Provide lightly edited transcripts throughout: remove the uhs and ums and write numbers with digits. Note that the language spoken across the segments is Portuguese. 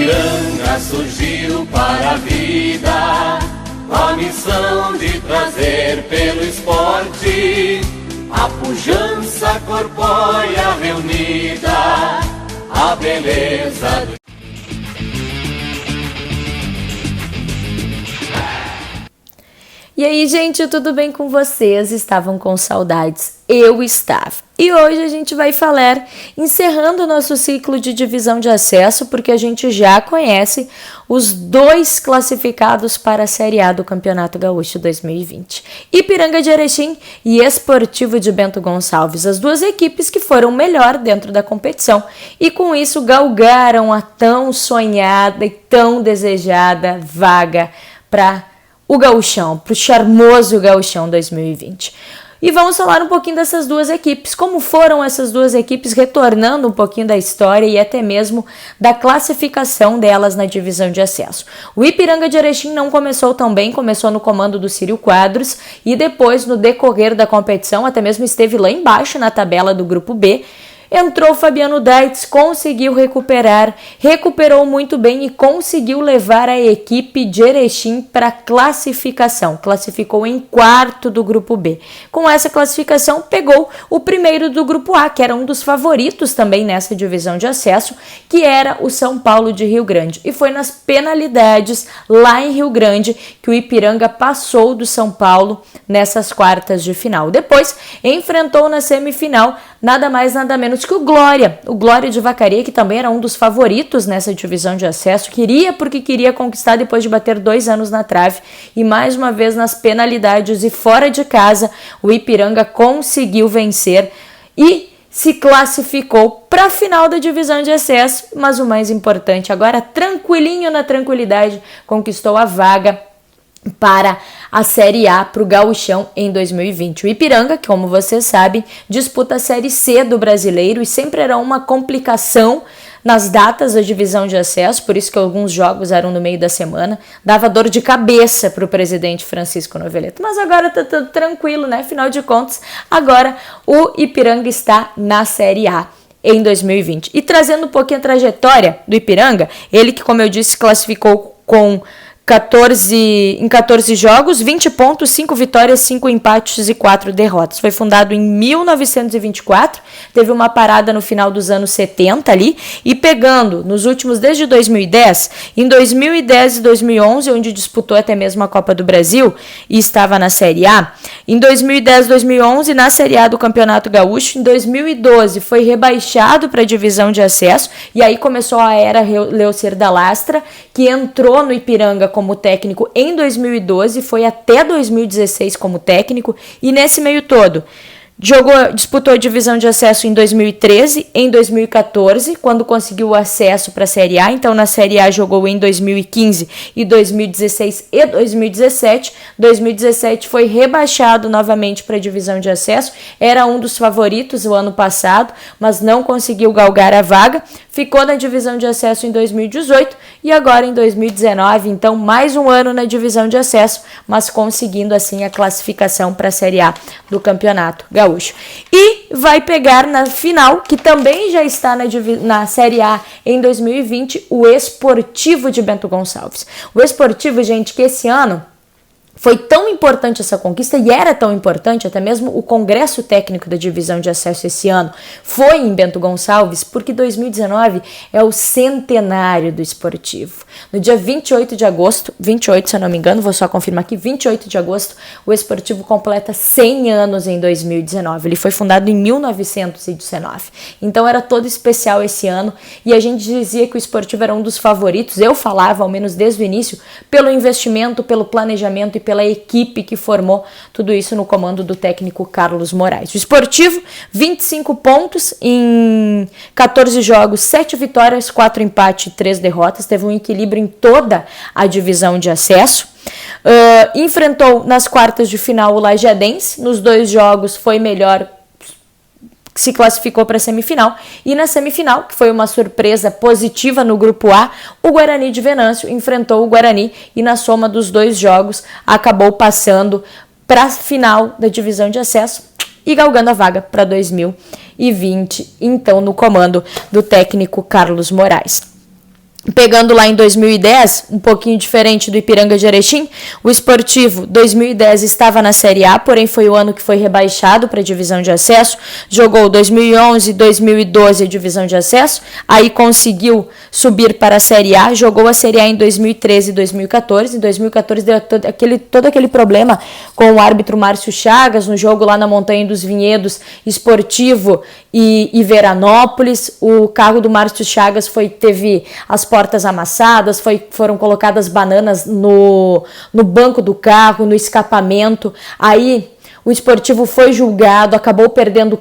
Ipiranga surgiu para a vida, com a missão de trazer pelo esporte a pujança corpórea reunida, a beleza do... E aí, gente, tudo bem com vocês? Estavam com saudades? Eu estava. E hoje a gente vai falar, encerrando o nosso ciclo de divisão de acesso, porque a gente já conhece os 2 classificados para a Série A do Campeonato Gaúcho 2020. Ipiranga de Erechim e Esportivo de Bento Gonçalves, as 2 equipes que foram melhor dentro da competição e com isso galgaram a tão sonhada e tão desejada vaga para o Gauchão, para o charmoso Gauchão 2020. E vamos falar um pouquinho dessas 2 equipes, como foram essas 2 equipes, retornando um pouquinho da história e até mesmo da classificação delas na divisão de acesso. O Ipiranga de Erechim não começou tão bem, começou no comando do Círio Quadros e depois, no decorrer da competição, até mesmo esteve lá embaixo na tabela do grupo B. Entrou Fabiano Daitz, conseguiu recuperou muito bem e conseguiu levar a equipe de Erechim para a classificação. Classificou em 4º do grupo B. Com essa classificação, pegou o primeiro do grupo A, que era um dos favoritos também nessa divisão de acesso, que era o São Paulo de Rio Grande. E foi nas penalidades lá em Rio Grande que o Ipiranga passou do São Paulo nessas quartas de final. Depois, enfrentou na semifinal nada mais, nada menos que o Glória de Vacaria, que também era um dos favoritos nessa divisão de acesso, queria conquistar depois de bater 2 anos na trave e mais uma vez nas penalidades e fora de casa, o Ipiranga conseguiu vencer e se classificou para a final da divisão de acesso, mas o mais importante agora, tranquilinho na tranquilidade, conquistou a vaga para a Série A, para o Gauchão em 2020. O Ipiranga, que como vocês sabem, disputa a Série C do Brasileiro e sempre era uma complicação nas datas da divisão de acesso, por isso que alguns jogos eram no meio da semana, dava dor de cabeça para o presidente Francisco Noveleto. Mas agora tá tudo tranquilo, né? Afinal de contas, agora o Ipiranga está na Série A em 2020. E trazendo um pouquinho a trajetória do Ipiranga, ele que, como eu disse, classificou com 14 jogos, 20 pontos, 5 vitórias, 5 empates e 4 derrotas. Foi fundado em 1924, teve uma parada no final dos anos 70 ali, e pegando nos últimos, desde 2010, em 2010 e 2011, onde disputou até mesmo a Copa do Brasil e estava na Série A, em 2010 e 2011 na Série A do Campeonato Gaúcho, em 2012 foi rebaixado para a divisão de acesso, e aí começou a era Leocir da Lastra, que entrou no Ipiranga como técnico em 2012, foi até 2016 como técnico, e nesse meio todo disputou a divisão de acesso em 2013, em 2014, quando conseguiu o acesso para a Série A. Então, na Série A jogou em 2015 e 2016 e 2017. 2017 foi rebaixado novamente para a divisão de acesso. Era um dos favoritos o ano passado, mas não conseguiu galgar a vaga. Ficou na divisão de acesso em 2018 e agora em 2019. Então, mais um ano na divisão de acesso, mas conseguindo assim a classificação para a Série A do Campeonato Gaúcho. E vai pegar na final, que também já está na Série A em 2020, o Esportivo de Bento Gonçalves. O Esportivo, gente, que esse ano foi tão importante essa conquista, e era tão importante, até mesmo o congresso técnico da divisão de acesso esse ano foi em Bento Gonçalves, porque 2019 é o centenário do Esportivo. No dia 28 de agosto, 28 se eu não me engano, vou só confirmar aqui, 28 de agosto, o Esportivo completa 100 anos em 2019. Ele foi fundado em 1919. Então era todo especial esse ano, e a gente dizia que o Esportivo era um dos favoritos, eu falava, ao menos desde o início, pelo investimento, pelo planejamento e pela equipe que formou tudo isso no comando do técnico Carlos Moraes. O Esportivo, 25 pontos em 14 jogos, 7 vitórias, 4 empates e 3 derrotas. Teve um equilíbrio em toda a divisão de acesso. Enfrentou nas quartas de final o Lajeadense. Nos 2 jogos foi melhor, se classificou para a semifinal, e na semifinal, que foi uma surpresa positiva no grupo A, o Guarani de Venâncio enfrentou o Guarani e na soma dos 2 jogos acabou passando para a final da divisão de acesso e galgando a vaga para 2020, então no comando do técnico Carlos Moraes. Pegando lá em 2010, um pouquinho diferente do Ipiranga de Erechim, o Esportivo 2010 estava na Série A, porém foi o ano que foi rebaixado para a divisão de acesso, jogou 2011, 2012 a divisão de acesso, aí conseguiu subir para a Série A, jogou a Série A em 2013 e 2014, em 2014 deu todo aquele problema com o árbitro Márcio Chagas, no jogo lá na Montanha dos Vinhedos, Esportivo e Veranópolis, o carro do Márcio Chagas teve as portas amassadas, foram colocadas bananas no banco do carro, no escapamento. Aí o Esportivo foi julgado, acabou perdendo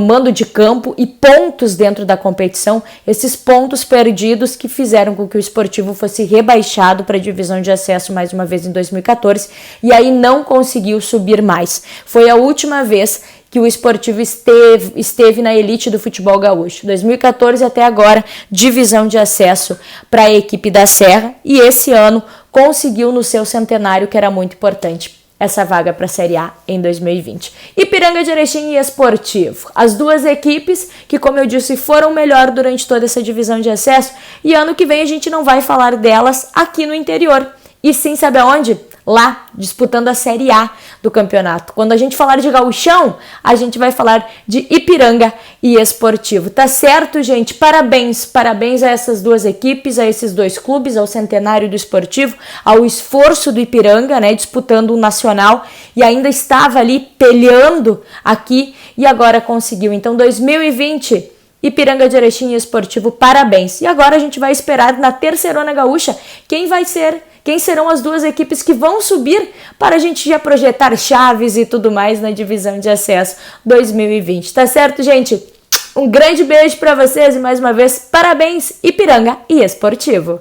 mando de campo e pontos dentro da competição. Esses pontos perdidos que fizeram com que o Esportivo fosse rebaixado para a divisão de acesso mais uma vez em 2014 e aí não conseguiu subir mais. Foi a última vez que o Esportivo esteve na elite do futebol gaúcho. 2014 até agora, divisão de acesso para a equipe da Serra, e esse ano conseguiu no seu centenário, que era muito importante, essa vaga para a Série A em 2020. Ipiranga de Erechim e Esportivo, as duas equipes que, como eu disse, foram melhor durante toda essa divisão de acesso, e ano que vem a gente não vai falar delas aqui no interior, e sim, sabe aonde? Lá, disputando a Série A do campeonato. Quando a gente falar de gauchão, a gente vai falar de Ipiranga e Esportivo. Tá certo, gente? Parabéns a essas duas equipes, a esses dois clubes, ao centenário do Esportivo, ao esforço do Ipiranga, né, disputando o nacional e ainda estava ali peleando aqui e agora conseguiu. Então, 2020... Ipiranga de Erechim e Esportivo, parabéns. E agora a gente vai esperar na Terceirona Gaúcha quem serão as duas equipes que vão subir para a gente já projetar chaves e tudo mais na divisão de acesso 2020. Tá certo, gente? Um grande beijo para vocês e mais uma vez, parabéns, Ipiranga e Esportivo.